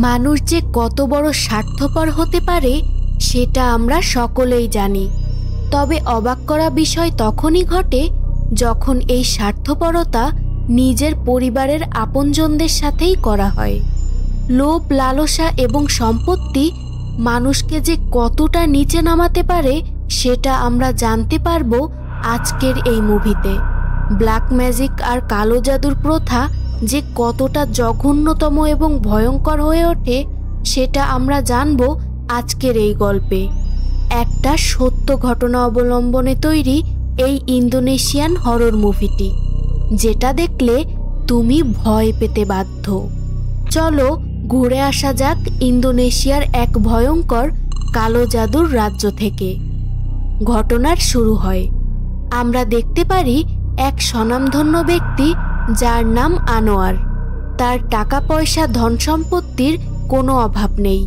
মানুষ যে কত বড় স্বার্থপর হতে পারে সেটা আমরা সকলেই জানি। তবে অবাক করা বিষয় তখনই ঘটে যখন এই স্বার্থপরতা নিজের পরিবারের আপনজনদের সাথেই করা হয়। লোভ, লালসা এবং সম্পত্তি মানুষকে যে কতটা নিচে নামাতে পারে সেটা আমরা জানতে পারবো আজকের এই মুভিতে। ব্ল্যাক ম্যাজিক আর কালো জাদুর প্রথা যে কতটা জঘন্যতম এবং ভয়ঙ্কর হয়ে ওঠে সেটা আমরা জানবো আজকের এই গল্পে। একটা সত্য ঘটনা অবলম্বনে তৈরি এই ইন্দোনেশিয়ান হরর মুভিটি, যেটা দেখলে তুমি ভয় পেতে বাধ্য। চলো ঘুরে আসা যাক ইন্দোনেশিয়ার এক ভয়ঙ্কর কালো জাদুর রাজ্য থেকে। ঘটনার শুরু হয়, আমরা দেখতে পারি এক স্বনামধন্য ব্যক্তি যার নাম আনোয়ার। তার টাকা পয়সা, ধন সম্পত্তির কোনো অভাব নেই।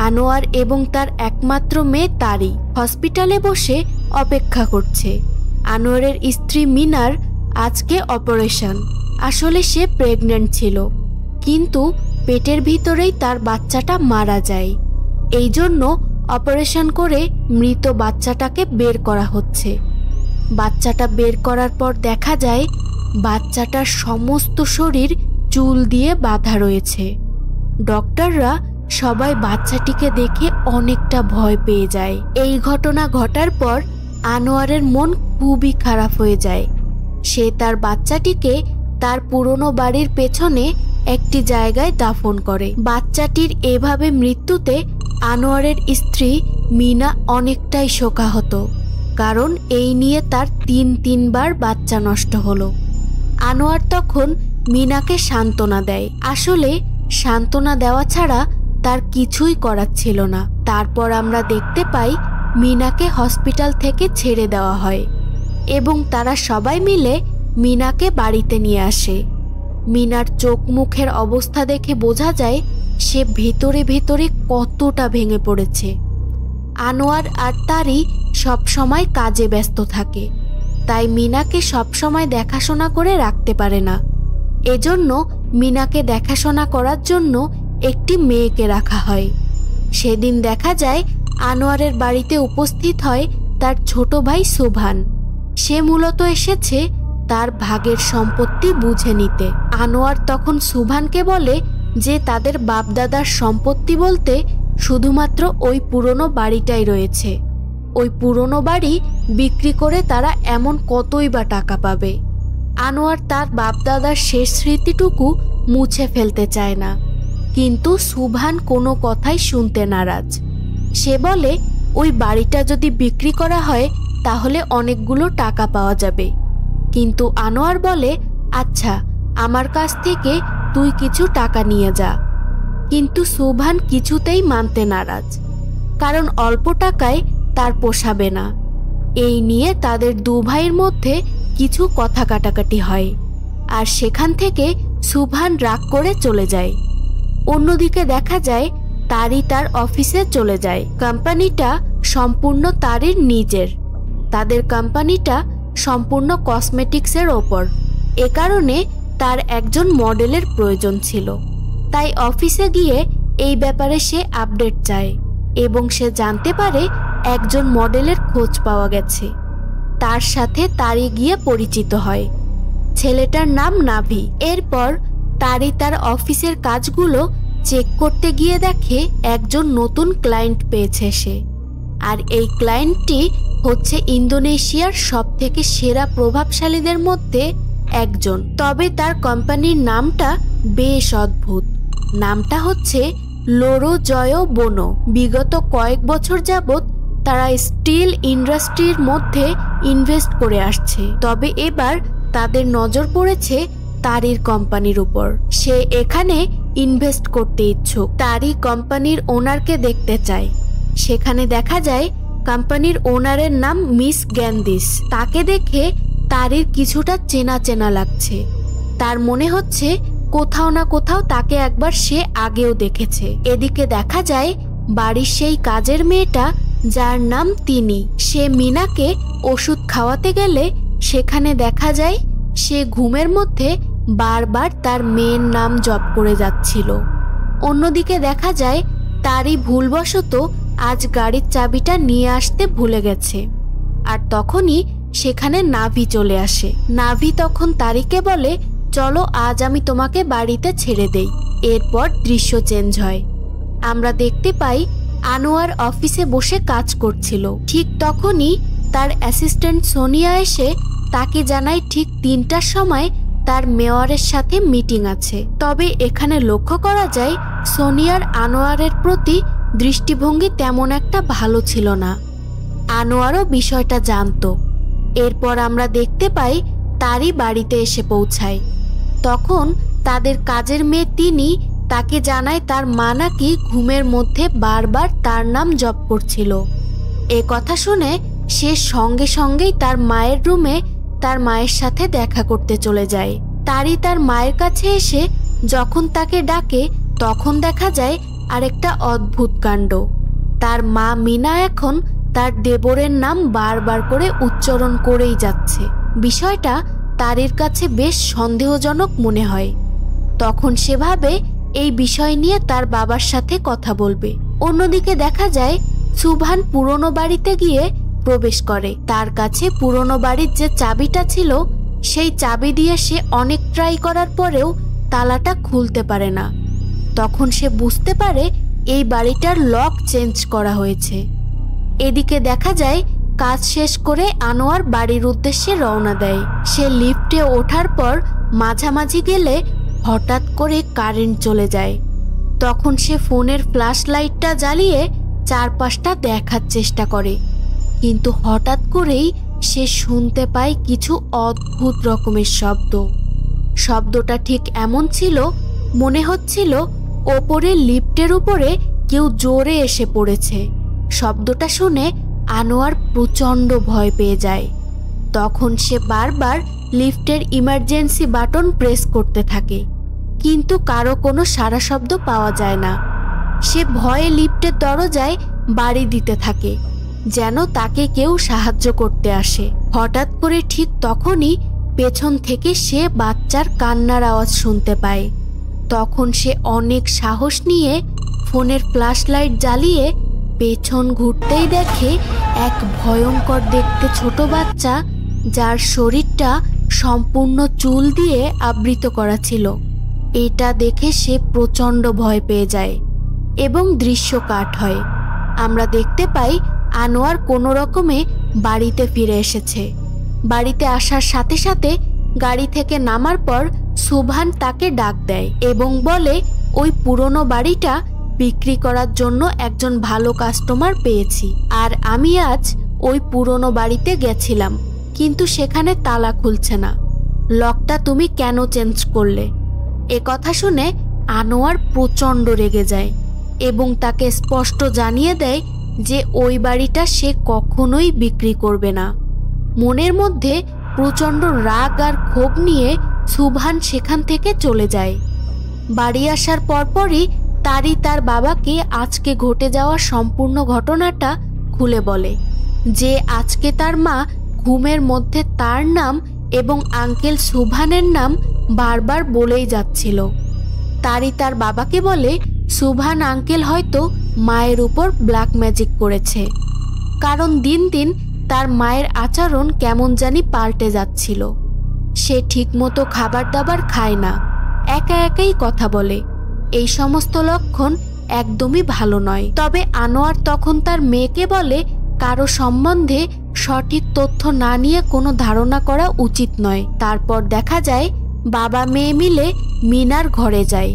আনোয়ার এবং তার একমাত্র মেয়ে তারি হসপিটালে বসে অপেক্ষা করছে। আনোয়ারের স্ত্রী মিনার আজকে অপারেশন। আসলে সে প্রেগন্যান্ট ছিল, কিন্তু পেটের ভিতরেই তার বাচ্চাটা মারা যায়। এই জন্য অপারেশন করে মৃত বাচ্চাটাকে বের করা হচ্ছে। বাচ্চাটা বের করার পর দেখা যায় বাচ্চাটার সমস্ত শরীর চুল দিয়ে বাঁধা রয়েছে। ডক্টররা সবাই বাচ্চাটিকে দেখে অনেকটা ভয় পেয়ে যায়। এই ঘটনা ঘটার পর আনোয়ারের মন খুবই খারাপ হয়ে যায়। সে তার বাচ্চাটিকে তার পুরনো বাড়ির পেছনে একটি জায়গায় দাফন করে। বাচ্চাটির এভাবে মৃত্যুতে আনোয়ারের স্ত্রী মিনা অনেকটাই শোকাহত, কারণ এই নিয়ে তার তিনবার বাচ্চা নষ্ট হলো। আনোয়ার তখন মিনাকে সান্ত্বনা দেয়। আসলে সান্ত্বনা দেওয়া ছাড়া তার কিছুই করার ছিল না। তারপর আমরা দেখতে পাই মিনাকে হসপিটাল থেকে ছেড়ে দেওয়া হয় এবং তারা সবাই মিলে মিনাকে বাড়িতে নিয়ে আসে। মিনার চোখ মুখের অবস্থা দেখে বোঝা যায় সে ভেতরে ভেতরে কতটা ভেঙে পড়েছে। আনোয়ার আর তারি সবসময় কাজে ব্যস্ত থাকে, তাই মিনাকে সবসময় দেখাশোনা করে রাখতে পারে না। এজন্য মিনাকে দেখাশোনা করার জন্য একটি মেয়েকে রাখা হয়। সেদিন দেখা যায় আনোয়ারের বাড়িতে উপস্থিত হয় তার ছোট ভাই সুভান। সে মূলত এসেছে তার ভাগের সম্পত্তি বুঝে নিতে। আনোয়ার তখন সুভানকে বলে যে তাদের বাপদাদার সম্পত্তি বলতে শুধুমাত্র ওই পুরনো বাড়িটাই রয়েছে। ওই পুরনো বাড়ি বিক্রি করে তারা এমন কতই বা টাকা পাবে। আনোয়ার তার বাপদাদার শেষ স্মৃতিটুকু মুছে ফেলতে চায় না, কিন্তু সুভান কোনো কথাই শুনতে নারাজ। সে বলে ওই বাড়িটা যদি বিক্রি করা হয় তাহলে অনেকগুলো টাকা পাওয়া যাবে। কিন্তু আনোয়ার বলে, আচ্ছা আমার কাছ থেকে তুই কিছু টাকা নিয়ে যা। কিন্তু সুভান কিছুতেই মানতে নারাজ, কারণ অল্প টাকায় তার পোষাবে না। এই নিয়ে তাদের দু ভাইয়ের মধ্যে কিছু কথা কাটাকাটি হয়, আর সেখান থেকে সুভান রাগ করে চলে যায়। অন্যদিকে দেখা যায় তারি তার অফিসে চলে যায়। কোম্পানিটা সম্পূর্ণ তারির নিজের। তাদের কোম্পানিটা সম্পূর্ণ কসমেটিক্সের ওপর। এ কারণে তার একজন মডেলের প্রয়োজন ছিল, তাই অফিসে গিয়ে এই ব্যাপারে সে আপডেট চায় এবং সে জানতে পারে একজন মডেলের খোঁজ পাওয়া গেছে। তার সাথে তারি গিয়ে পরিচিত হয়। ছেলেটার নাম নাভি। এরপর তারি তার অফিসের কাজগুলো চেক করতে গিয়ে দেখে একজন নতুন ক্লায়েন্ট পেয়েছে সে। আর এই ক্লায়েন্টটি হচ্ছে ইন্দোনেশিয়ার সবথেকে সেরা প্রভাবশালীদের মধ্যে একজন। তবে তার কোম্পানির নামটা বেশ অদ্ভুত। নামটা হচ্ছে লোরো জয় বোনো। বিগত কয়েক বছর যাবৎ তারা স্টিল ইন্ডাস্ট্রির মধ্যে ইনভেস্ট করে আসছে। তবে এবার তাদের নজর পড়েছে তারির কোম্পানির উপর। সে এখানে ইনভেস্ট করতে ইচ্ছুক। তারি কোম্পানির ওনারকে দেখতে চায়। সেখানে দেখা যায় কোম্পানির ওনারের নাম মিস গ্যান্দিস। তাকে দেখে তারির কিছুটা চেনা চেনা লাগছে। তার মনে হচ্ছে কোথাও না কোথাও তাকে একবার সে আগেও দেখেছে। এদিকে দেখা যায় বাড়ির সেই কাজের মেয়েটা যার নাম তিনি, সে মিনাকে ওষুধ খাওয়াতে গেলে সেখানে দেখা যায় সে ঘুমের মধ্যে বারবার তার মেয়ের নাম জপ করে যাচ্ছিল। অন্যদিকে দেখা যায় তারই ভুলবশত আজ গাড়ির চাবিটা নিয়ে আসতে ভুলে গেছে। আর তখনই সেখানে নাভি চলে আসে। নাভি তখন তারিকে বলে, চলো আজ আমি তোমাকে বাড়িতে ছেড়ে দেই। এরপর দৃশ্য চেঞ্জ হয়। আমরা দেখতে পাই আনোয়ার অফিসে বসে কাজ করছিল। ঠিক তখনই তার অ্যাসিস্ট্যান্ট সোনিয়া এসে তাকে জানায় ঠিক 3টার সময় তার মেয়রের সাথে মিটিং আছে। তবে এখানে লক্ষ্য করা যায় সোনিয়ার আনোয়ারের প্রতি দৃষ্টিভঙ্গি তেমন একটা ভালো ছিল না। আনোয়ারও বিষয়টা জানতো। এরপর আমরা দেখতে পাই তারই বাড়িতে এসে পৌঁছায়। তখন তাদের কাজের মেয়ে তিনি তাকে জানায় তার মা নাকি ঘুমের মধ্যে বারবার তার নাম জপ করছিল। এ কথা শুনে সে সঙ্গে সঙ্গেই তার মায়ের রুমে তার মায়ের সাথে দেখা করতে চলে যায়। তারই তার মায়ের কাছে এসে যখন তাকে ডাকে তখন দেখা যায় আরেকটা অদ্ভুত কাণ্ড। তার মা মিনা এখন তার দেবরের নাম বারবার করে উচ্চারণ করেই যাচ্ছে। বিষয়টা তারির কাছে বেশ সন্দেহজনক মনে হয়। তখন সে ভাবে এই বিষয় নিয়ে তার বাবার সাথে কথা বলবে। অন্যদিকে দেখা যায় সুবহান পুরনো বাড়িতে গিয়ে প্রবেশ করে। তার কাছে পুরনো বাড়ির যে চাবিটা ছিল সেই চাবি দিয়ে সে অনেক ট্রাই করার পরেও তালাটা খুলতে পারে না। তখন সে বুঝতে পারে এই বাড়িটার লক চেঞ্জ করা হয়েছে। এদিকে দেখা যায় কাজ শেষ করে আনোয়ার বাড়ির উদ্দেশ্যে রওনা দেয়। সে লিফটে ওঠার পর মাঝামাঝি গেলে হঠাৎ করে কারেন্ট চলে যায়। তখন সে ফোনের ফ্ল্যাশ লাইটটা জ্বালিয়ে চারপাশটা দেখার চেষ্টা করে, কিন্তু হঠাৎ করেই সে শুনতে পায় কিছু অদ্ভুত রকমের শব্দ। শব্দটা ঠিক এমন ছিল মনে হচ্ছিল ওপরে লিফটের উপরে কেউ জোরে এসে পড়েছে। শব্দটা শুনে আনোয়ার প্রচণ্ড ভয় পেয়ে যায়। তখন সে বারবার লিফটের ইমার্জেন্সি বাটন প্রেস করতে থাকে, কিন্তু কারো কোনো সাড়া শব্দ পাওয়া যায় না। সে ভয়ে লিফটের দরজায় বাড়ি দিতে থাকে যেন তাকে কেউ সাহায্য করতে আসে। হঠাৎ করে ঠিক তখনই পেছন থেকে সে বাচ্চার কান্নার আওয়াজ শুনতে পায়। তখন সে অনেক সাহস নিয়ে ফোনের ফ্ল্যাশ লাইট জ্বালিয়ে পেছন ঘুরতেই দেখে এক ভয়ঙ্কর দেখতে ছোট বাচ্চা, যার শরীরটা সম্পূর্ণ চুল দিয়ে আবৃত করা ছিল। এটা দেখে সে প্রচণ্ড ভয় পেয়ে যায় এবং দৃশ্য কাট হয়। আমরা দেখতে পাই আনোয়ার কোনো রকমে বাড়িতে ফিরে এসেছে। বাড়িতে আসার সাথে সাথে গাড়ি থেকে নামার পর সুবহান তাকে ডাক দেয় এবং বলে ওই পুরনো বাড়িটা বিক্রি করার জন্য একজন ভালো কাস্টমার পেয়েছি। আর আমি আজ ওই পুরনো বাড়িতে গেছিলাম, কিন্তু সেখানে তালা খুলছে না। লকটা তুমি কেন চেঞ্জ করলে? এ কথা শুনে আনোয়ার প্রচণ্ড রেগে যায় এবং তাকে স্পষ্ট জানিয়ে দেয় যে ওই বাড়িটা সে কখনোই বিক্রি করবে না। মনের মধ্যে প্রচণ্ড রাগ আর ক্ষোভ নিয়ে সুবহান সেখান থেকে চলে যায়। বাড়ি আসার পরপরই তারই তার বাবাকে আজকে ঘটে যাওয়া সম্পূর্ণ ঘটনাটা খুলে বলে যে আজকে তার মা ঘুমের মধ্যে তার নাম এবং আঙ্কেল সুবহানের নাম বারবার বলেই যাচ্ছিল। তারই তার বাবাকে বলে সুবহান আঙ্কেল হয়তো মায়ের উপর ব্ল্যাক ম্যাজিক করেছে, কারণ দিন দিন তার মায়ের আচরণ কেমন জানি পাল্টে যাচ্ছিল। সে ঠিকমতো খাবার দাবার খায় না, একা একাই কথা বলে। এই সমস্ত লক্ষণ একদমই ভালো নয়। তবে আনোয়ার তখন তার মেয়েকে বলে কারো সম্বন্ধে সঠিক তথ্য না নিয়ে কোনো ধারণা করা উচিত নয়। তারপর দেখা যায় বাবা মেয়ে মিলে মিনার ঘরে যায়।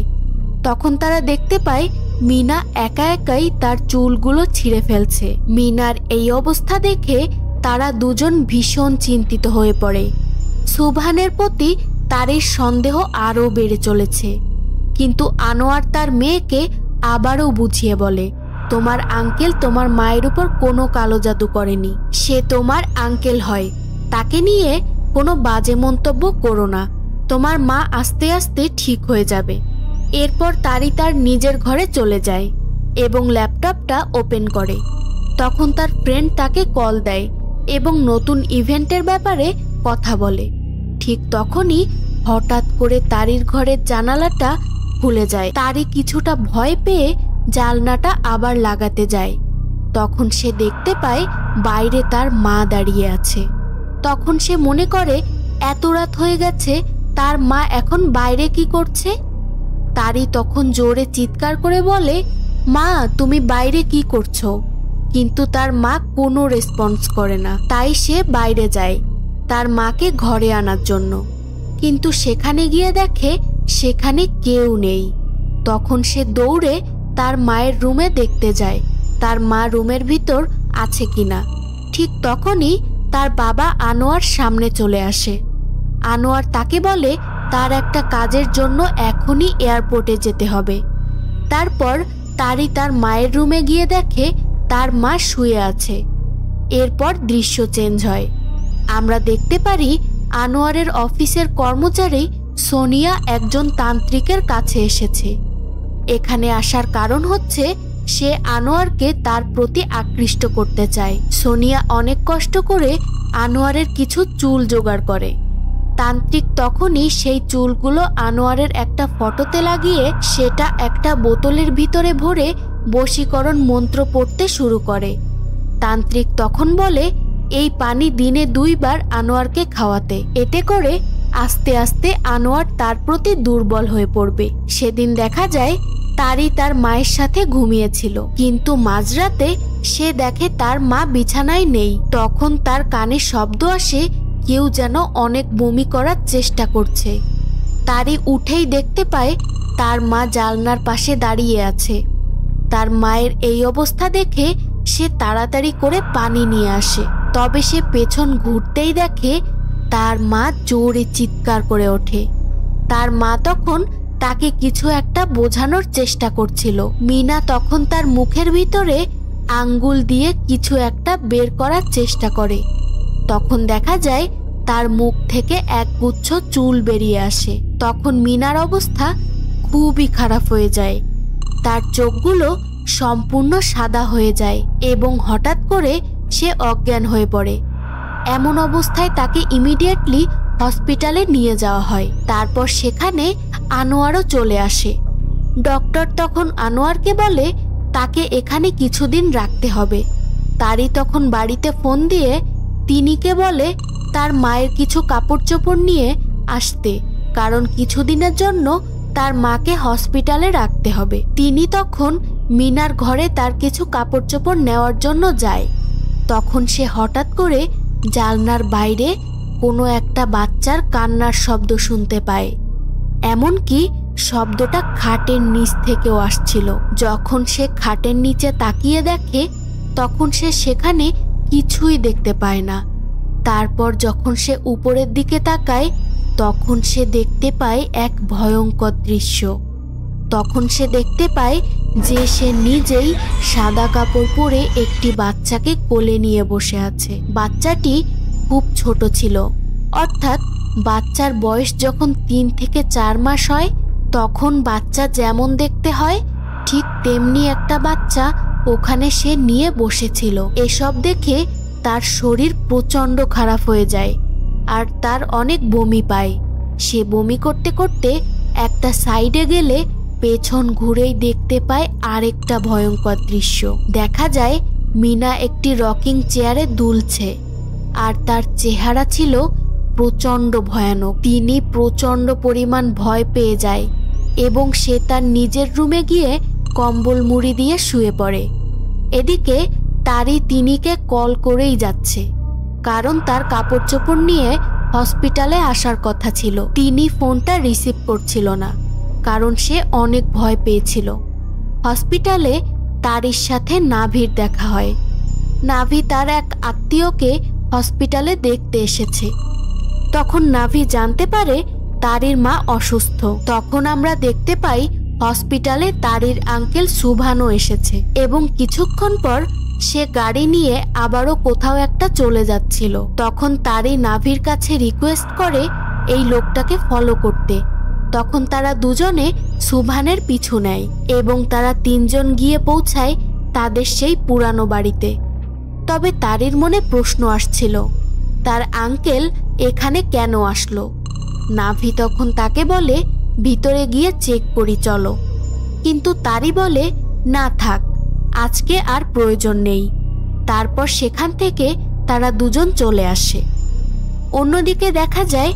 তখন তারা দেখতে পায় মিনা একা একাই তার চুলগুলো ছিঁড়ে ফেলছে। মিনার এই অবস্থা দেখে তারা দুজন ভীষণ চিন্তিত হয়ে পড়ে। সুবহানের প্রতি তারের সন্দেহ আরও বেড়ে চলেছে, কিন্তু আনোয়ার তার মেয়েকে আবারও বুঝিয়ে বলে তোমার আঙ্কেল তোমার মায়ের উপর কোনো কালো জাদু করেনি, সে তোমার আঙ্কেল হয়। তাকে নিয়ে কোনো বাজে মন্তব্য করো না, তোমার মা আস্তে আস্তে ঠিক হয়ে যাবে। এরপর তারই তার নিজের ঘরে চলে যায় এবং ল্যাপটপটা ওপেন করে। তখন তার ফ্রেন্ড তাকে কল দেয় এবং নতুন ইভেন্টের ব্যাপারে কথা বলে। ঠিক তখনই হঠাৎ করে তারির ঘরের জানালাটা খুলে যায়। তারই কিছুটা ভয় পেয়ে জানলাটা আবার লাগাতে যায়। তখন সে দেখতে পায় বাইরে তার মা দাঁড়িয়ে আছে। তখন সে মনে করে এত রাত হয়ে গেছে, তার মা এখন বাইরে কি করছে। তারই তখন জোরে চিৎকার করে বলে, মা তুমি বাইরে কি করছো? কিন্তু তার মা কোনো রেসপন্স করে না। তাই সে বাইরে যায় তার মাকে ঘরে আনার জন্য। কিন্তু সেখানে গিয়ে দেখে সেখানে কেউ নেই। তখন সে দৌড়ে তার মায়ের রুমে দেখতে যায় তার মা রুমের ভিতর আছে কিনা। ঠিক তখনই তার বাবা আনোয়ার সামনে চলে আসে। আনোয়ার তাকে বলে তার একটা কাজের জন্য এখনই এয়ারপোর্টে যেতে হবে। তারপর তারই তার মায়ের রুমে গিয়ে দেখে তার মা শুয়ে আছে। এরপর দৃশ্য চেঞ্জ হয়। আমরা দেখতে পারি আনোয়ারের অফিসের কর্মচারী সোনিয়া একজন তান্ত্রিকের কাছে এসেছে। এখানে আসার কারণ হচ্ছে সে আনোয়ারকে তার প্রতি আকৃষ্ট করতে চায়। সোনিয়া অনেক কষ্ট করে আনোয়ারের কিছু চুল জোগাড় করে। তান্ত্রিক তখনই সেই চুলগুলো আনোয়ারের একটা ফটোতে লাগিয়ে সেটা একটা বোতলের ভিতরে ভরে বশীকরণ মন্ত্র পড়তে শুরু করে। তান্ত্রিক তখন বলে এই পানি দিনে 2 বার আনোয়ারকে খাওয়াতে। এতে করে আস্তে আস্তে আনোয়ার তার প্রতি দুর্বল হয়ে পড়বে। সেদিন দেখা যায় তারই তার মায়ের সাথে ঘুমিয়েছিল, কিন্তু মাঝরাতে সে দেখে তার মা বিছানায় নেই। তখন তার কানে শব্দ আসে কেউ যেন অনেক বমি করার চেষ্টা করছে। তারই উঠেই দেখতে পায় তার মা জানলার পাশে দাঁড়িয়ে আছে। তার মায়ের এই অবস্থা দেখে সে তাড়াতাড়ি করে পানি নিয়ে আসে। তবে সে পেছন ঘুরতেই দেখে তার মা জোরে চিৎকার করে ওঠে। তার মা তখন তাকে কিছু একটা বোঝানোর চেষ্টা করছিল। মিনা তখন তার মুখের ভিতরে আঙ্গুল দিয়ে কিছু একটা বের করার চেষ্টা করে। তখন দেখা যায় তার মুখ থেকে এক গুচ্ছ চুল বেরিয়ে আসে। তখন মিনার অবস্থা খুবই খারাপ হয়ে যায়। তার চোখগুলো সম্পূর্ণ সাদা হয়ে যায় এবং হঠাৎ করে সে অজ্ঞান হয়ে পড়ে। এমন অবস্থায় তাকে ইমিডিয়েটলি হসপিটালে নিয়ে যাওয়া হয়। তারপর সেখানে আনোয়ারও চলে আসে। ডক্টর তখন আনোয়ারকে বলে তাকে এখানে কিছুদিন রাখতে হবে। তারই তখন বাড়িতে ফোন দিয়ে তিনিকে বলে তার মায়ের কিছু কাপড় চোপড় নিয়ে আসতে, কারণ কিছুদিনের জন্য তার মাকে হসপিটালে রাখতে হবে। তিনি তখন মিনার ঘরে তার কিছু কাপড় চোপড় নেওয়ার জন্য যায়। তখন সে হঠাৎ করে জানলার বাইরে কোনো একটা বাচ্চার কান্নার শব্দ শুনতে পায়। এমনকি শব্দটা খাটের নিচ থেকেও আসছিল। যখন সে খাটের নিচে তাকিয়ে দেখে তখন সে সেখানে কিছুই দেখতে পায় না। তারপর যখন সে উপরের দিকে তাকায় তখন সে দেখতে পায় এক ভয়ঙ্কর দৃশ্য। তখন সে দেখতে পায় যে সে নিজেই সাদা কাপড় পরে একটি বাচ্চাকে কোলে নিয়ে বসে আছে। বাচ্চাটি খুব ছোট ছিল, অর্থাৎ বাচ্চার বয়স যখন 3 থেকে 4 মাস হয় তখন বাচ্চা যেমন দেখতে হয় ঠিক তেমনি একটা বাচ্চা ওখানে সে নিয়ে বসেছিল। এসব দেখে তার শরীর প্রচণ্ড খারাপ হয়ে যায় আর তার অনেক বমি পায়। সে বমি করতে করতে একটা সাইডে গেলে পেছন ঘুরেই দেখতে পায় আরেকটা ভয়ঙ্কর দৃশ্য। দেখা যায় মিনা একটি রকিং চেয়ারে দুলছে আর তার চেহারা ছিল প্রচণ্ড ভয়ানক। তিনি প্রচণ্ড পরিমাণ ভয় পেয়ে যায় এবং সে তার নিজের রুমে গিয়ে কম্বল মুড়ি দিয়ে শুয়ে পড়ে। এদিকে তারই তিনিকে কল করেই যাচ্ছে, কারণ তার কাপড় চোপড় নিয়ে হসপিটালে আসার কথা ছিল। তিনি ফোনটা রিসিভ করছিল না, কারণ সে অনেক ভয় পেয়েছিল। হসপিটালে তারির সাথে নাভির দেখা হয়। নাভি তার এক আত্মীয়কে হসপিটালে দেখতে এসেছে। তখন নাভি জানতে পারে তারির মা অসুস্থ। তখন আমরা দেখতে পাই হসপিটালে তারির আঙ্কেল সুভানও এসেছে এবং কিছুক্ষণ পর সে গাড়ি নিয়ে আবারও কোথাও একটা চলে যাচ্ছিল। তখন তারি নাভির কাছে রিকোয়েস্ট করে এই লোকটাকে ফলো করতে। তখন তারা দুজনে সুভানের পিছু নেয় এবং তারা 3 জন গিয়ে পৌঁছায় তাদের সেই পুরানো বাড়িতে। তবে তারির মনে প্রশ্ন আসছিল, তার আঙ্কেল এখানে কেন আসলো? নাভি তখন তাকে বলে ভিতরে গিয়ে চেক করি চলো। কিন্তু তারি বলে, না থাক, আজকে আর প্রয়োজন নেই। তারপর সেখান থেকে তারা দুজন চলে আসে। অন্যদিকে দেখা যায়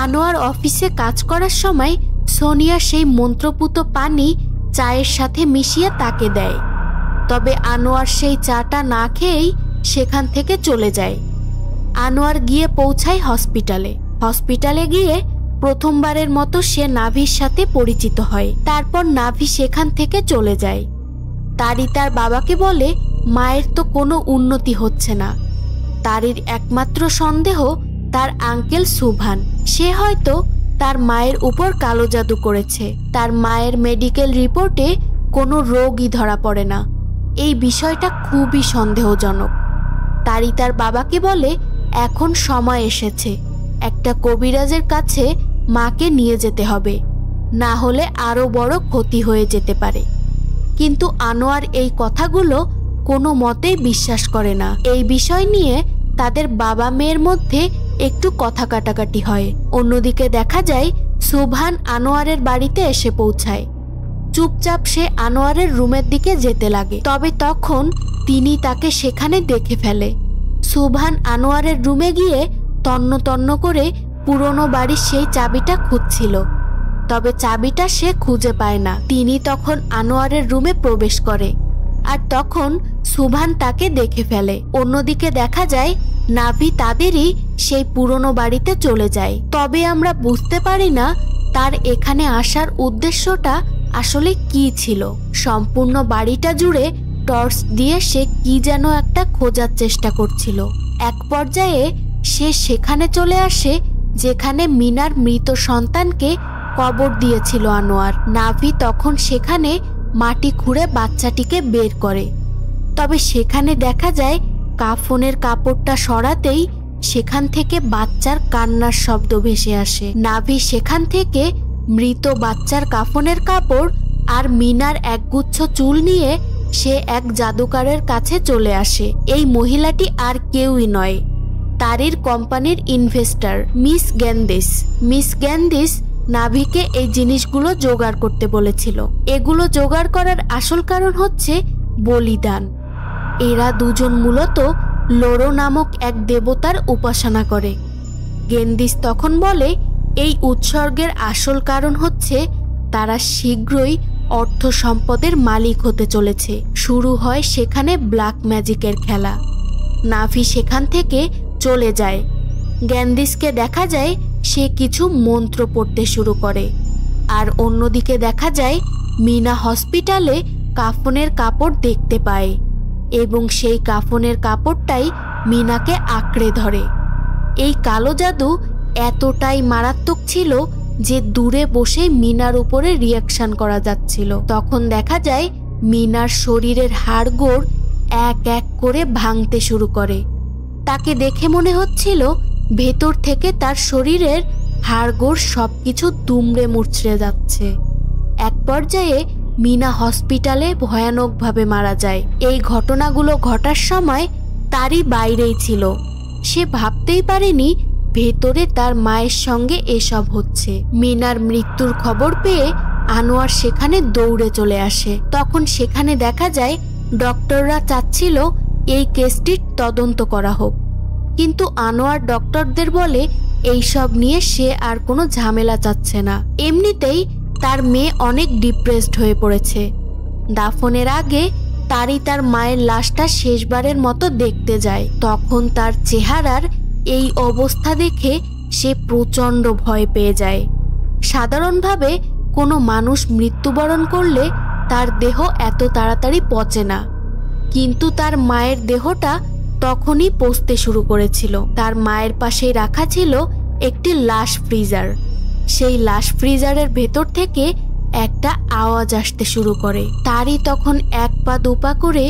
আনোয়ার অফিসে কাজ করার সময় সোনিয়া সেই মন্ত্রপুত পানি চায়ের সাথে মিশিয়ে তাকে দেয়। তবে আনোয়ার সেই চাটা না খেয়েই সেখান থেকে চলে যায়। আনোয়ার গিয়ে পৌঁছায় হসপিটালে গিয়ে প্রথমবারের মতো সে নাভির সাথে পরিচিত হয়। তারপর নাভি সেখান থেকে চলে যায়। তারি তার বাবাকে বলে, মায়ের তো কোনো উন্নতি হচ্ছে না। তারির একমাত্র সন্দেহ তার আঙ্কেল সুভান। সে হয়তো তার মায়ের উপর কালো জাদু করেছে। তার মায়ের মেডিকেল রিপোর্টে কোনো রোগই ধরা পড়ে না। এই বিষয়টা খুবই সন্দেহজনক। তারি তার বাবাকে বলে, এখন সময় এসেছে, একটা কবিরাজের কাছে মাকে নিয়ে যেতে হবে, না হলে আরো বড় ক্ষতি হয়ে যেতে পারে। কিন্তু আনোয়ার এই কথাগুলো কোনো মতেই বিশ্বাস করে না। এই বিষয় নিয়ে তাদের বাবা মেয়ের মধ্যে একটু কথা কাটাকাটি হয়। অন্যদিকে দেখা যায় সুভান আনোয়ারের বাড়িতে এসে পৌঁছায়। চুপচাপ সে আনোয়ারের রুমের দিকে যেতে লাগে। তবে তখন তিনি তাকে সেখানে দেখে ফেলে। সুভান আনোয়ারের রুমে গিয়ে তন্ন তন্ন করে পুরনো বাড়ির সেই চাবিটা খুঁজছিল। তবে চাবিটা সে খুঁজে পায় না। তিনি তখন আনোয়ারের রুমে প্রবেশ করে, আর তখন সুভান তাকে দেখে ফেলে। অন্যদিকে দেখা যায় নাভি তাদেরই সেই পুরনো বাড়িতে চলে যায়। তবে আমরা বুঝতে পারি না তার এখানে আসার উদ্দেশ্যটা আসলে কি ছিল। সম্পূর্ণ বাড়িটা জুড়ে টর্চ দিয়ে সে কি যেন একটা খোঁজার চেষ্টা করছিল। এক পর্যায়ে সে সেখানে চলে আসে যেখানে মিনার মৃত সন্তানকে কবর দিয়েছিল আনোয়ার। নাভি তখন সেখানে মাটি খুঁড়ে বাচ্চাটিকে বের করে। তবে সেখানে দেখা যায় কাফনের কাপড়টা সরাতেই সেখান থেকে বাচ্চার কান্নার শব্দ ভেসে আসে। নাভি সেখান থেকে মৃত বাচ্চার কাফনের কাপড় আর মিনার একগুচ্ছ চুল নিয়ে সে এক জাদুকরের কাছে চলে আসে। এই মহিলাটি আর কেউই নয়, তারির কোম্পানির ইনভেস্টর মিস গ্যান্দিস নাভিকে এই জিনিসগুলো জোগাড় করতে বলেছিল। এগুলো জোগাড় করার আসল কারণ হচ্ছে বলিদান। এরা দুজন মূলত লোরো নামক এক দেবতার উপাসনা করে। গেন্দিস তখন বলে, এই উৎসর্গের আসল কারণ হচ্ছে তারা শীঘ্রই অর্থ সম্পদের মালিক হতে চলেছে। শুরু হয় সেখানে ব্ল্যাক ম্যাজিকের খেলা। নাভি সেখান থেকে চলে যায়। গ্যান্দিসকে দেখা যায় সে কিছু মন্ত্র পড়তে শুরু করে। আর অন্যদিকে দেখা যায় মিনা হসপিটালে কাফনের কাপড় দেখতে পায় এবং সেই কাফনের কাপড়টাই মিনাকে আঁকড়ে ধরে। এই কালো জাদু এতটাই মারাত্মক ছিল যে দূরে বসে মিনার উপরে রিয়াকশন করা যাচ্ছিল। তখন দেখা যায় মিনার শরীরের হাড়গোড় এক এক করে ভাঙতে শুরু করে। তাকে দেখে মনে হচ্ছিল ভেতর থেকে তার শরীরের হাড়গোড় সবকিছু দুমড়ে মুচড়ে যাচ্ছে। এক পর্যায়ে মিনা হসপিটালে ভয়ানকভাবে মারা যায়। এই ঘটনাগুলো ঘটার সময় তারই বাইরেই ছিল। সে ভাবতেই পারেনি ভেতরে তার মায়ের সঙ্গে এসব হচ্ছে। মিনার মৃত্যুর খবর পেয়ে আনোয়ার সেখানে দৌড়ে চলে আসে। তখন সেখানে দেখা যায় ডক্টররা চাচ্ছিল এই কেসটির তদন্ত করা হোক, কিন্তু আনোয়ার ডক্টরদের বলে এইসব নিয়ে সে আর কোনো ঝামেলা চাচ্ছে না। এমনিতেই তার মেয়ে অনেক ডিপ্রেসড হয়ে পড়েছে। দাফনের আগে তারই তার মায়ের লাশটা শেষবারের মতো দেখতে যায়। তখন তার চেহারার এই অবস্থা দেখে সে প্রচণ্ড ভয় পেয়ে যায়। সাধারণভাবে কোনো মানুষ মৃত্যুবরণ করলে তার দেহ এত তাড়াতাড়ি পচে না, কিন্তু তার মায়ের দেহটা তখনই পচতে শুরু করেছিল। তার মায়ের পাশেই রাখা ছিল একটি লাশ ফ্রিজার। সেই লাশ ফ্রিজারের ভেতর থেকে একটা আওয়াজ আসতে শুরু করে। তারই তখন এক পা দুপা করে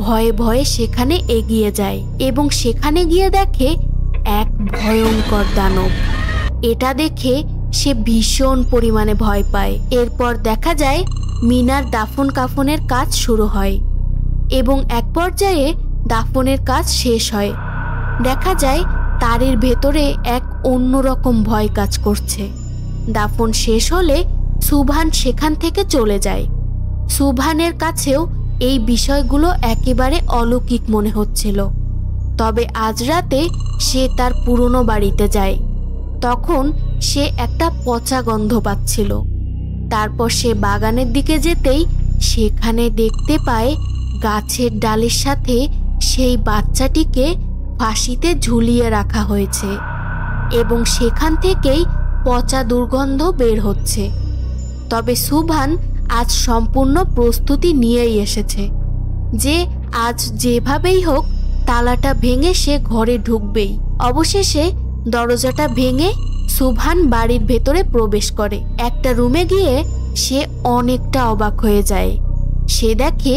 ভয়ে ভয়ে সেখানে এগিয়ে যায় এবং সেখানে গিয়ে দেখে এক ভয়ঙ্কর দানব। এটা দেখে সে ভীষণ পরিমাণে ভয় পায়। এরপর দেখা যায় মিনার দাফন কাফনের কাজ শুরু হয় এবং এক পর্যায়ে দাফনের কাজ শেষ হয়। দেখা যায় তারের ভেতরে এক অন্যরকম ভয় কাজ করছে। দাফন শেষ হলে সুভান সেখান থেকে চলে যায়। সুভানের কাছেও এই বিষয়গুলো একেবারে অলৌকিক মনে হচ্ছিল। তবে আজ রাতে সে তার পুরনো বাড়িতে যায়। তখন সে একটা পচা গন্ধ পাচ্ছিল। তারপর সে বাগানের দিকে যেতেই সেখানে দেখতে পায় গাছের ডালের সাথে সেই বাচ্চাটিকে ফাঁসিতে ঝুলিয়ে রাখা হয়েছে এবং সেখান থেকেই পচা দুর্গন্ধ বের হচ্ছে। তবে সুভান আজ সম্পূর্ণ প্রস্তুতি নিয়েই এসেছে যে আজ যেভাবেই হোক তালাটা ভেঙে সে ঘরে ঢুকবেই। অবশেষে দরজাটা ভেঙে সুভান বাড়ির ভেতরে প্রবেশ করে। একটা রুমে গিয়ে সে অনেকটা অবাক হয়ে যায়। সে দেখে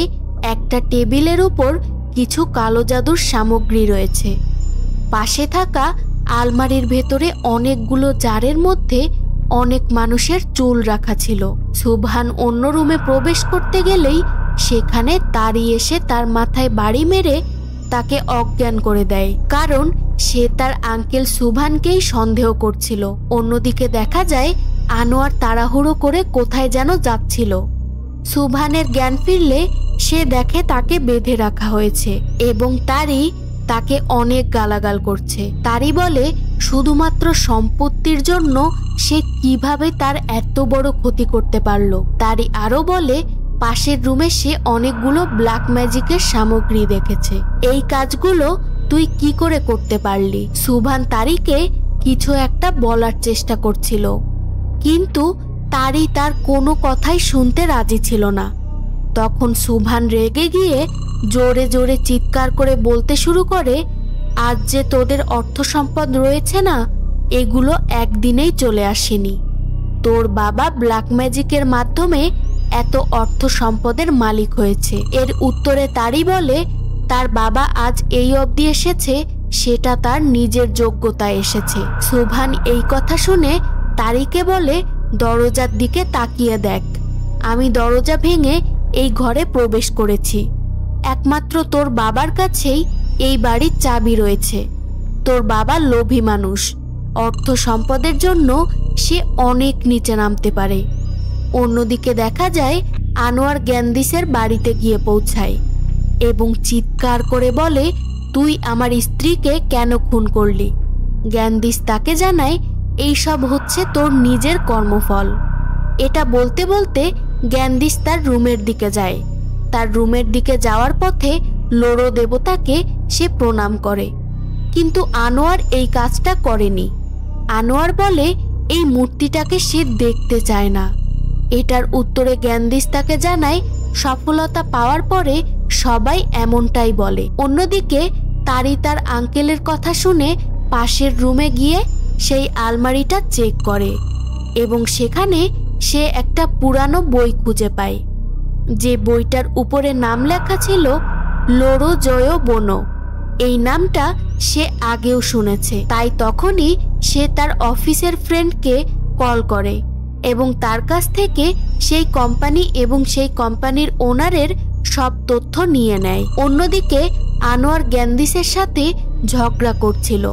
একটা টেবিলের উপর কিছু কালো জাদুর সামগ্রী রয়েছে। পাশে থাকা আলমারির ভেতরে অনেকগুলো জারের মধ্যে অনেক মানুষের চুল রাখা ছিল। সুভান অন্য রুমে প্রবেশ করতে গেলেই সেখানে তারি এসে তার মাথায় বাড়ি মেরে তাকে অজ্ঞান করে দেয়, কারণ সে তার আঙ্কেল সুভানকেই সন্দেহ করছিল। অন্যদিকে দেখা যায় আনোয়ার তাড়াহুড়ো করে কোথায় যেন যাচ্ছিল। সুভানের জ্ঞান ফিরলে সে দেখে তাকে বেঁধে রাখা হয়েছে এবং তারি তাকে অনেক গালাগাল করছে। তারি বলে শুধুমাত্র সম্পত্তির জন্য সে কিভাবে তার এত বড় ক্ষতি করতে পারল। তারি আরো বলে পাশের রুমে সে অনেকগুলো ব্ল্যাক ম্যাজিকের সামগ্রী দেখেছে। এই কাজগুলো তুই কি করে করতে পারলি? সুভান তারিকে কিছু একটা বলার চেষ্টা করছিল, কিন্তু তারি তার কোনো কথাই শুনতে রাজি ছিল না। তখন সুভান রেগে গিয়ে জোরে জোরে চিৎকার করে বলতে শুরু করে, আজ যে তোদের অর্থ সম্পদ রয়েছে না, এগুলো একদিনেই চলে আসেনি। তোর বাবা ব্ল্যাক ম্যাজিকের মাধ্যমে এত অর্থ সম্পদের মালিক হয়েছে। এর উত্তরে তারি বলে তার বাবা আজ এই অবধি এসেছে সেটা তার নিজের যোগ্যতায় এসেছে। সুভান এই কথা শুনে তারিকে বলে, দরজার দিকে তাকিয়ে দেখ, আমি দরজা ভেঙে এই ঘরে প্রবেশ করেছি। একমাত্র তোর বাবার কাছেই এই বাড়ির চাবি রয়েছে। তোর বাবা লোভী মানুষ, অর্থ সম্পদের জন্য সে অনেক নিচে নামতে পারে। অন্যদিকে দেখা যায় আনোয়ার গ্যান্দিসের বাড়িতে গিয়ে পৌঁছায় এবং চিৎকার করে বলে, তুই আমার স্ত্রীকে কেন খুন করলি? গ্যান্দিস তাকে জানায় এইসব হচ্ছে তোর নিজের কর্মফল। এটা বলতে বলতে গ্যান্দিস তার রুমের দিকে যায়। তার রুমের দিকে যাওয়ার পথে লোরো দেবতাকে সে প্রণাম করে, কিন্তু আনোয়ার এই কাজটা করেনি। আনোয়ার বলে এই মূর্তিটাকে সে দেখতে চায় না। এটার উত্তরে গ্যান্দিস তাকে জানায় সফলতা পাওয়ার পরে সবাই এমনটাই বলে। অন্যদিকে তারি তার আঙ্কেলের কথা শুনে পাশের রুমে গিয়ে সেই আলমারিটা চেক করে এবং সেখানে সে একটা পুরানো বই খুঁজে পায়। যে বইটার উপরে নাম লেখা ছিল লোরো জয় বনো। এই নামটা সে আগেও শুনেছে। তাই তখনই সে তার অফিসের ফ্রেন্ডকে কল করে এবং তার কাছ থেকে সেই কোম্পানি এবং সেই কোম্পানির ওনারের সব তথ্য নিয়ে নেয়। অন্যদিকে আনোয়ার গ্যান্দিসের সাথে ঝগড়া করছিল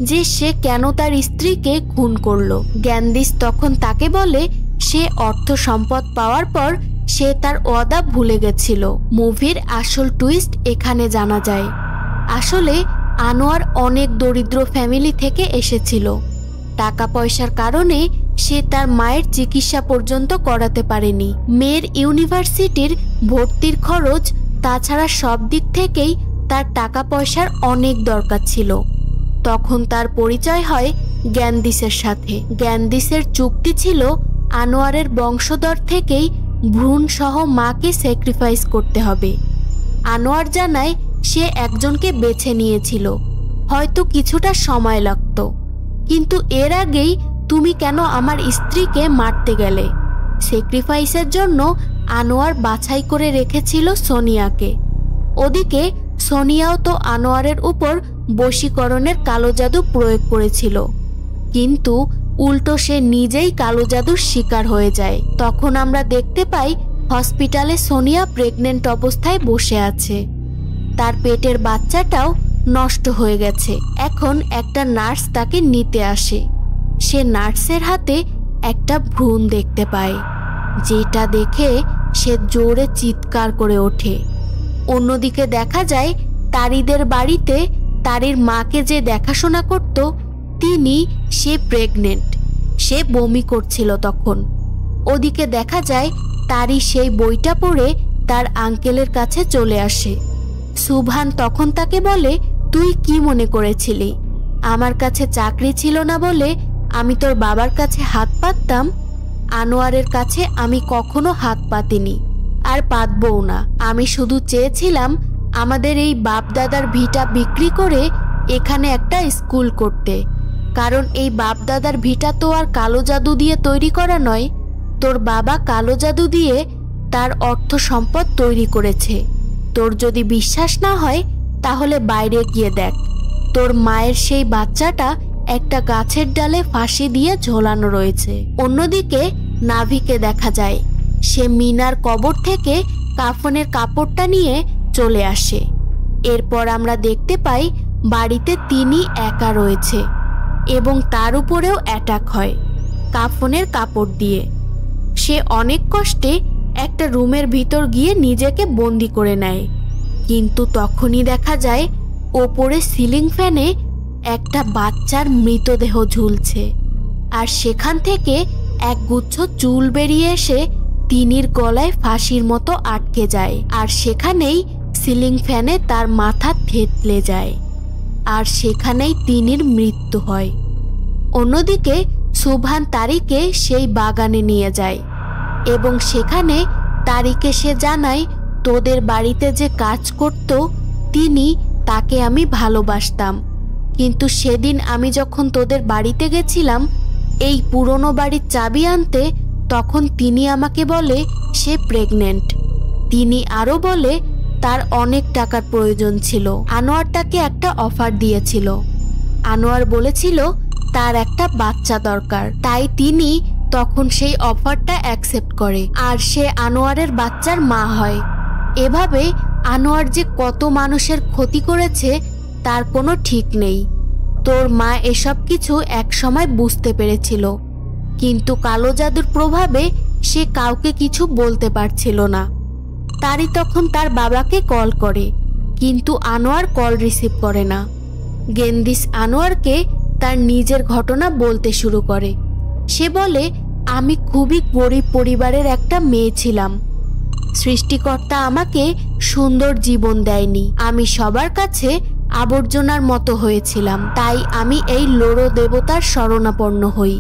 যে সে কেন তার স্ত্রীকে খুন করলো। গ্যান্দিস তখন তাকে বলে সে অর্থ সম্পদ পাওয়ার পর সে তার ওয়াদা ভুলে গেছিল। মুভির আসল টুইস্ট এখানে জানা যায়। আসলে আনোয়ার অনেক দরিদ্র ফ্যামিলি থেকে এসেছিল। টাকা পয়সার কারণে সে তার মায়ের চিকিৎসা পর্যন্ত করাতে পারেনি। মেয়ের ইউনিভার্সিটির ভর্তির খরচ, তাছাড়া সব দিক থেকেই তার টাকা পয়সার অনেক দরকার ছিল। তখন তার পরিচয় হয় গ্যান্দিসের সাথে। গ্যান্দিসের চুক্তি ছিল আনোয়ারের বংশধর থেকেই ভ্রূণ সহ মাকে স্যাক্রিফাইস করতে হবে। আনোয়ার জানায় সে একজনকে বেছে নিয়েছিল, হয়তো কিছুটা সময় লাগতো, কিন্তু এর আগেই তুমি কেন আমার স্ত্রীকে মারতে গেলে? স্যাক্রিফাইসের জন্য আনোয়ার বাছাই করে রেখেছিল সোনিয়াকে। ওদিকে সোনিয়াও তো আনোয়ারের উপর বশীকরণের কালো জাদু প্রয়োগ করেছিল, কিন্তু উল্টো সে নিজেই কালো জাদুর শিকার হয়ে যায়। তখন আমরা দেখতে পাই হসপিটালে সোনিয়া প্রেগনেন্ট অবস্থায় বসে আছে। তার পেটের বাচ্চাটাও নষ্ট হয়ে গেছে। এখন একটা নার্স তাকে নিতে আসে। সে নার্সের হাতে একটা ভ্রূণ দেখতে পায় যেটা দেখে সে জোরে চিৎকার করে ওঠে। অন্যদিকে দেখা যায় তারিদের বাড়িতে তারির মাকে যে দেখাশোনা করত সে প্রেগনেন্ট। সে বমি করছিল তখন। ওদিকে দেখা যায় তারি সেই বইটা পড়ে তার আঙ্কেলের কাছে চলে আসে। সুবহান তখন তাকে বলে, তুই কি মনে করেছিলি আমার কাছে চাকরি ছিল না বলে আমি তোর বাবার কাছে হাত পাততাম? আনোয়ারের কাছে আমি কখনো হাত পাতিনি, আর পাতবও না। আমি শুধু চেয়েছিলাম আমাদের এই বাপ দাদার ভিটা বিক্রি করে এখানে একটা স্কুল করতে, কারণ এই বাপ দাদার ভিটা তো আর কালো জাদু দিয়ে তৈরি করা নয়। তোর বাবা কালো জাদু দিয়ে তার অর্থ সম্পদ তৈরি করেছে। তোর যদি বিশ্বাস না হয় তাহলে বাইরে গিয়ে দেখ, তোর মায়ের সেই বাচ্চাটা একটা গাছের ডালে ফাঁসি দিয়ে ঝোলানো রয়েছে। অন্যদিকে নাভিকে দেখা যায় সে মিনার কবর থেকে কাফনের কাপড়টা নিয়ে চলে আসে। এরপর আমরা দেখতে পাই বাড়িতে তিনি একা রয়েছে এবং তার উপরেও অ্যাটাক হয় কাফনের কাপড় দিয়ে। সে অনেক কষ্টে একটা রুমের ভিতর গিয়ে নিজেকে বন্দি করে নেয়, কিন্তু তখনই দেখা যায় ওপরে সিলিং ফ্যানে একটা বাচ্চার মৃতদেহ ঝুলছে, আর সেখান থেকে এক গুচ্ছ চুল বেরিয়ে এসে তিনির গলায় ফাঁসির মতো আটকে যায়, আর সেখানেই সিলিং ফ্যানে তার মাথা থেতলে যায়, আর সেখানেই তিনির মৃত্যু হয়। অন্যদিকে সুবহান তারিকে সেই বাগানে নিয়ে যায় এবং সেখানে তারিকে সে জানায়, তোদের বাড়িতে যে কাজ করত তাকে আমি ভালোবাসতাম, কিন্তু সেদিন আমি যখন তোদের বাড়িতে গেছিলাম এই পুরনো বাড়ির চাবি আনতে, তখন তিনি আমাকে বলে সে প্রেগনেন্ট। তিনি আরও বলে তার অনেক টাকার প্রয়োজন ছিল। আনোয়ার তাকে একটা অফার দিয়েছিল। আনোয়ার বলেছিল তার একটা বাচ্চা দরকার, তাই তিনি তখন সেই অফারটা অ্যাকসেপ্ট করে, আর সে আনোয়ারের বাচ্চার মা হয়। এভাবে আনোয়ার যে কত মানুষের ক্ষতি করেছে তার কোনো ঠিক নেই। তোর মা এসব কিছু একসময় বুঝতে পেরেছিল, কিন্তু কালো জাদুর প্রভাবে সে কাউকে কিছু বলতে পারছিল না। তারই তখন তার বাবাকে কল করে, কিন্তু আনোয়ার কল রিসিভ করে না। গেন্দিস আনোয়ারকে তার নিজের ঘটনা বলতে শুরু করে। সে বলে, আমি খুবই গরিব পরিবারের একটা মেয়ে ছিলাম। সৃষ্টিকর্তা আমাকে সুন্দর জীবন দেয়নি। আমি সবার কাছে আবর্জনার মতো হয়েছিলাম, তাই আমি এই লোরো দেবতার শরণাপন্ন হই।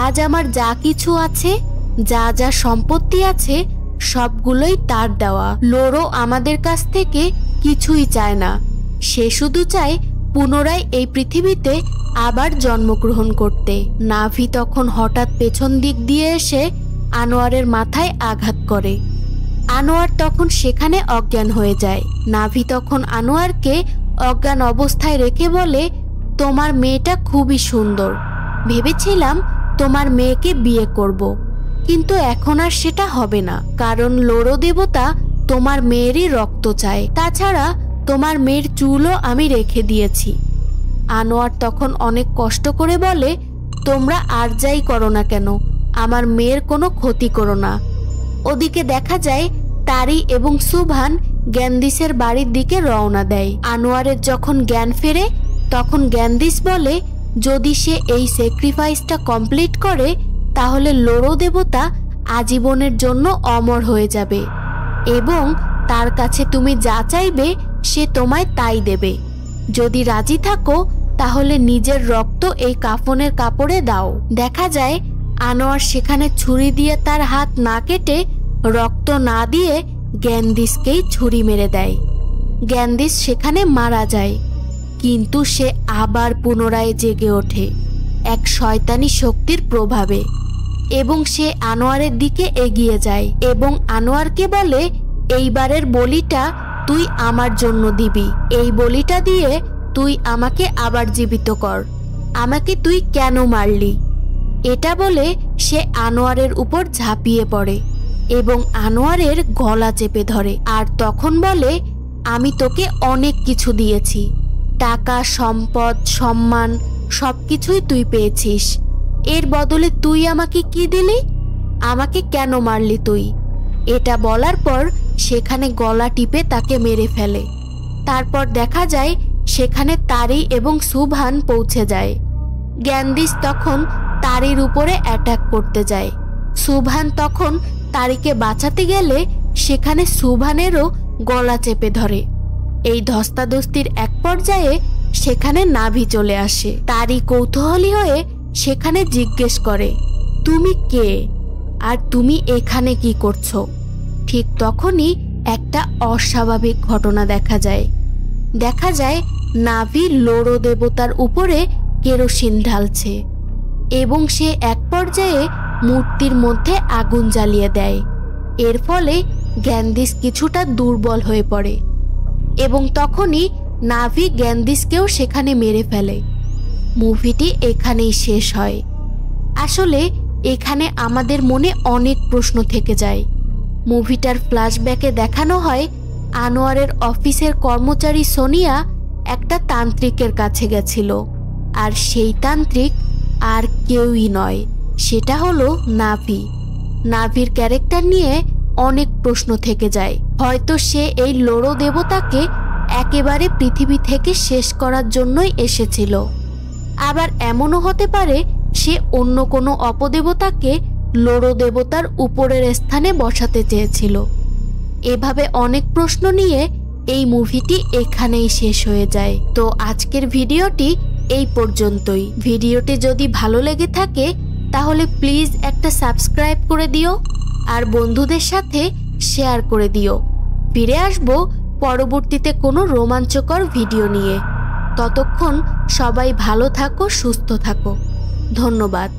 আজ আমার যা কিছু আছে, যা যা সম্পত্তি আছে, সবগুলোই তার দেওয়া। লোরো আমাদের কাছ থেকে কিছুই চায় না, সে শুধু চায় পুনরায় এই পৃথিবীতে আবার জন্মগ্রহণ করতে। নাভি তখন হঠাৎ পেছন দিক দিয়ে এসে আনোয়ারের মাথায় আঘাত করে। আনোয়ার তখন সেখানে অজ্ঞান হয়ে যায়। নাভি তখন আনোয়ারকে অজ্ঞান অবস্থায় রেখে বলে, তোমার মেয়েটা খুবই সুন্দর, ভেবেছিলাম তোমার মেয়েকে বিয়ে করব, কিন্তু এখন আর সেটা হবে না, কারণ লোরো দেবতা তোমার মেয়েরই রক্ত চায়। তাছাড়া তোমার মেয়ের চুলও আমি রেখে দিয়েছি। আনোয়ার তখন অনেক কষ্ট করে বলে, তোমরা আর যাই করো না কেন, আমার মেয়ের কোনো ক্ষতি করো না। ওদিকে দেখা যায় তারি এবং সুবহান গ্যান্দিসের বাড়ির দিকে রওনা দেয়। আনোয়ারের যখন জ্ঞান ফেরে তখন গ্যান্দিস বলে, যদি সে এই স্যাক্রিফাইসটা কমপ্লিট করে তাহলে লোরো দেবতা আজীবনের জন্য অমর হয়ে যাবে এবং তার কাছে তুমি যা চাইবে সে তোমায় তাই দেবে। যদি রাজি থাকো তাহলে নিজের রক্ত এই কাফনের কাপড়ে দাও। দেখা যায় আনোয়ার সেখানে ছুরি দিয়ে তার হাত না কেটে, রক্ত না দিয়ে গ্যান্দিসকেই ছুরি মেরে দেয়। গ্যান্দিস সেখানে মারা যায়, কিন্তু সে আবার পুনরায় জেগে ওঠে এক শয়তানি শক্তির প্রভাবে এবং সে আনোয়ারের দিকে এগিয়ে যায় এবং আনোয়ারকে বলে, এইবারের বলিটা তুই আমার জন্য দিবি। এই বলিটা দিয়ে তুই আমাকে আবার জীবিত কর। আমাকে তুই কেন মারলি? এটা বলে সে আনোয়ারের উপর ঝাঁপিয়ে পড়ে এবং আনোয়ারের গলা চেপে ধরে, আর তখন বলে, আমি তোকে অনেক কিছু দিয়েছি, টাকা, সম্পদ, সম্মান সবকিছুই তুই পেয়েছিস, এর বদলে তুই আমাকে কি দিলি? আমাকে কেন মারলি তুই? এটা বলার পর সেখানে গলা টিপে তাকে মেরে ফেলে। তারপর দেখা যায় সেখানে তারি এবং সুভান পৌঁছে যায়। গ্যান্দিস তখন তারির উপরে অ্যাটাক করতে যায়। সুভান তখন তারিকে বাঁচাতে গেলে সেখানে সুভানেরও গলা চেপে ধরে। এই ধস্তাধস্তির এক পর্যায়ে সেখানে নাভি চলে আসে। তারি কৌতূহলী হয়ে সেখানে জিজ্ঞেস করে, তুমি কে আর তুমি এখানে কি করছো? ঠিক তখনই একটা অস্বাভাবিক ঘটনা দেখা যায় নাভি লোড়ো দেবতার উপরে কেরোসিন ঢালছে এবং সে এক পর্যায়ে মূর্তির মধ্যে আগুন জ্বালিয়ে দেয়। এর ফলে গ্যান্দিস কিছুটা দুর্বল হয়ে পড়ে এবং তখনই নাভি গ্যান্দিসকেও সেখানে মেরে ফেলে। মুভিটি এখানেই শেষ হয়। আসলে এখানে আমাদের মনে অনেক প্রশ্ন থেকে যায়। মুভিটার ফ্ল্যাশব্যাকে দেখানো হয় আনোয়ারের অফিসের কর্মচারী সোনিয়া একটা তান্ত্রিকের কাছে গেছিল, আর সেই তান্ত্রিক আর কেউই নয়, সেটা হলো নাভি। নাভির ক্যারেক্টার নিয়ে অনেক প্রশ্ন থেকে যায়। হয়তো সে এই লোড়ো দেবতাকে একেবারে পৃথিবী থেকে শেষ করার জন্যই এসেছিল, আবার এমনও হতে পারে সে অন্য কোনো অপদেবতাকে লোড়ো দেবতার উপরের স্থানে বসাতে চেয়েছিল। এভাবে অনেক প্রশ্ন নিয়ে এই মুভিটি এখানেই শেষ হয়ে যায়। তো আজকের ভিডিওটি এই পর্যন্তই। ভিডিওটি যদি ভালো লেগে থাকে তাহলে প্লিজ একটা সাবস্ক্রাইব করে দিও আর বন্ধুদের সাথে শেয়ার করে দিও। ফিরে আসবো পরবর্তীতে কোনো রোমাঞ্চকর ভিডিও নিয়ে। ততক্ষণ সবাই ভালো থাকো, সুস্থ থাকো। ধন্যবাদ।